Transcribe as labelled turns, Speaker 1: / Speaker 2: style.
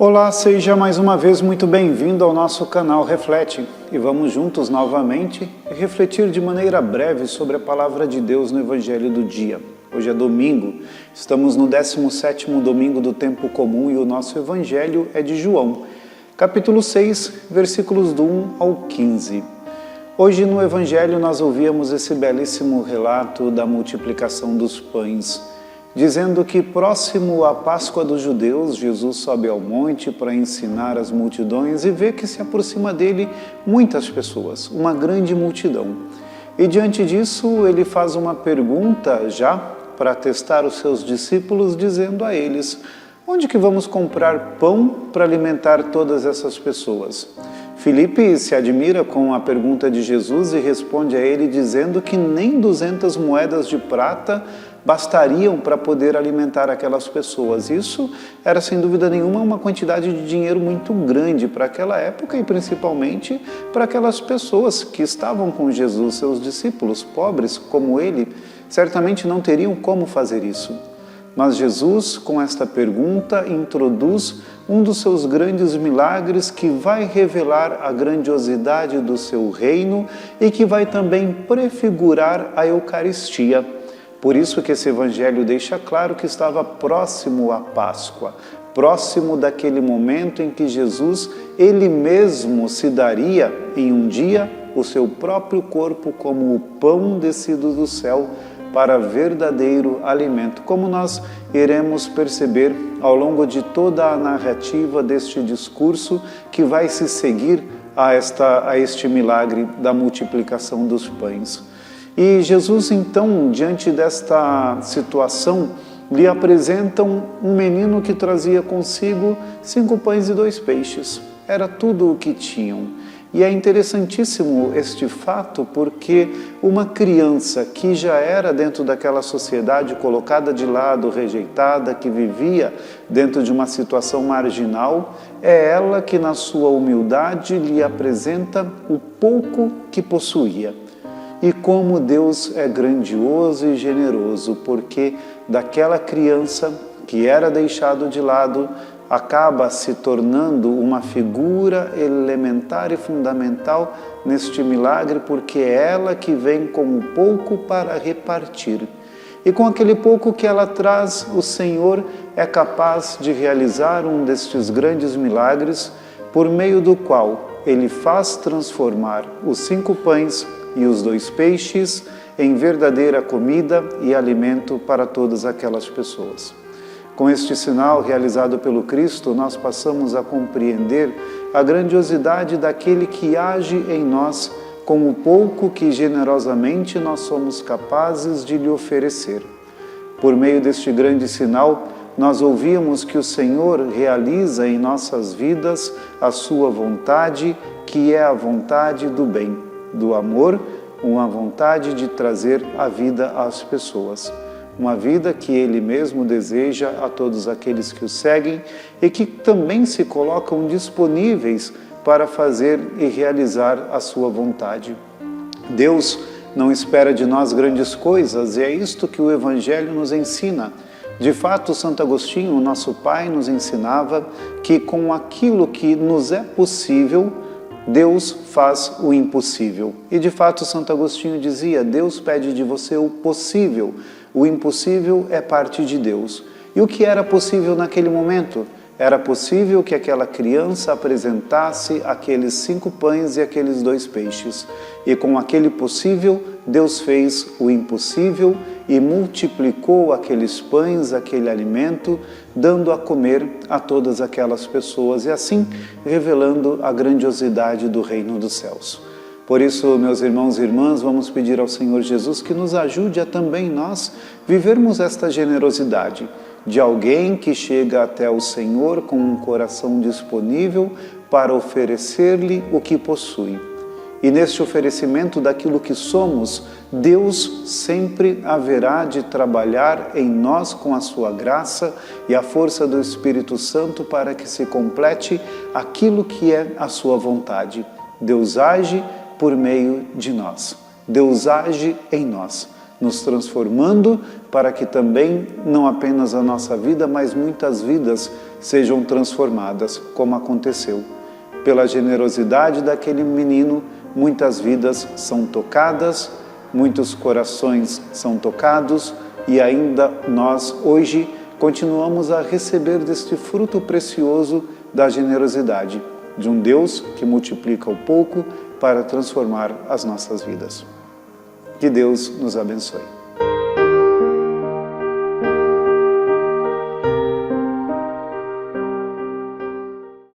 Speaker 1: Olá, seja mais uma vez muito bem-vindo ao nosso canal Reflete e vamos juntos novamente refletir de maneira breve sobre a Palavra de Deus no Evangelho do dia. Hoje é domingo, estamos no 17º domingo do tempo comum e o nosso Evangelho é de João, capítulo 6, versículos do 1 ao 15. Hoje no Evangelho nós ouvíamos esse belíssimo relato da multiplicação dos pães, dizendo que próximo à Páscoa dos judeus, Jesus sobe ao monte para ensinar as multidões e vê que se aproxima dele muitas pessoas, uma grande multidão. E diante disso ele faz uma pergunta já para testar os seus discípulos, dizendo a eles: onde que vamos comprar pão para alimentar todas essas pessoas? Filipe se admira com a pergunta de Jesus e responde a ele dizendo que nem 200 moedas de prata bastariam para poder alimentar aquelas pessoas. Isso era, sem dúvida nenhuma, uma quantidade de dinheiro muito grande para aquela época e principalmente para aquelas pessoas que estavam com Jesus, seus discípulos, pobres como ele, certamente não teriam como fazer isso. Mas Jesus, com esta pergunta, introduz um dos seus grandes milagres que vai revelar a grandiosidade do seu reino e que vai também prefigurar a Eucaristia. Por isso que esse Evangelho deixa claro que estava próximo à Páscoa, próximo daquele momento em que Jesus, ele mesmo se daria em um dia o seu próprio corpo como o pão descido do céu para verdadeiro alimento, como nós iremos perceber ao longo de toda a narrativa deste discurso que vai se seguir a este milagre da multiplicação dos pães. E Jesus, então, diante desta situação, lhe apresentam um menino que trazia consigo 5 pães e 2 peixes. Era tudo o que tinham. E é interessantíssimo este fato porque uma criança que já era dentro daquela sociedade colocada de lado, rejeitada, que vivia dentro de uma situação marginal, é ela que na sua humildade lhe apresenta o pouco que possuía. E como Deus é grandioso e generoso, porque daquela criança que era deixado de lado, acaba se tornando uma figura elementar e fundamental neste milagre, porque é ela que vem com um pouco para repartir. E com aquele pouco que ela traz, o Senhor é capaz de realizar um destes grandes milagres, por meio do qual Ele faz transformar os 5 pães e os 2 peixes em verdadeira comida e alimento para todas aquelas pessoas. Com este sinal realizado pelo Cristo, nós passamos a compreender a grandiosidade daquele que age em nós com o pouco que generosamente nós somos capazes de lhe oferecer. Por meio deste grande sinal, nós ouvimos que o Senhor realiza em nossas vidas a sua vontade, que é a vontade do bem, do amor, uma vontade de trazer a vida às pessoas. Uma vida que Ele mesmo deseja a todos aqueles que o seguem e que também se colocam disponíveis para fazer e realizar a sua vontade. Deus não espera de nós grandes coisas e é isto que o Evangelho nos ensina. De fato, Santo Agostinho, nosso pai, nos ensinava que com aquilo que nos é possível, Deus faz o impossível. E de fato, Santo Agostinho dizia: Deus pede de você o possível. O impossível é parte de Deus. E o que era possível naquele momento? Era possível que aquela criança apresentasse aqueles 5 pães e aqueles 2 peixes. E com aquele possível, Deus fez o impossível e multiplicou aqueles pães, aquele alimento, dando a comer a todas aquelas pessoas e assim revelando a grandiosidade do reino dos céus. Por isso, meus irmãos e irmãs, vamos pedir ao Senhor Jesus que nos ajude a também nós vivermos esta generosidade de alguém que chega até o Senhor com um coração disponível para oferecer-lhe o que possui. E neste oferecimento daquilo que somos, Deus sempre haverá de trabalhar em nós com a sua graça e a força do Espírito Santo para que se complete aquilo que é a sua vontade. Deus age por meio de nós. Deus age em nós. nos transformando para que também não apenas a nossa vida, mas muitas vidas sejam transformadas, como aconteceu. Pela generosidade daquele menino, muitas vidas são tocadas, muitos corações são tocados e ainda nós hoje continuamos a receber deste fruto precioso da generosidade de um Deus que multiplica o pouco para transformar as nossas vidas. Que Deus nos abençoe.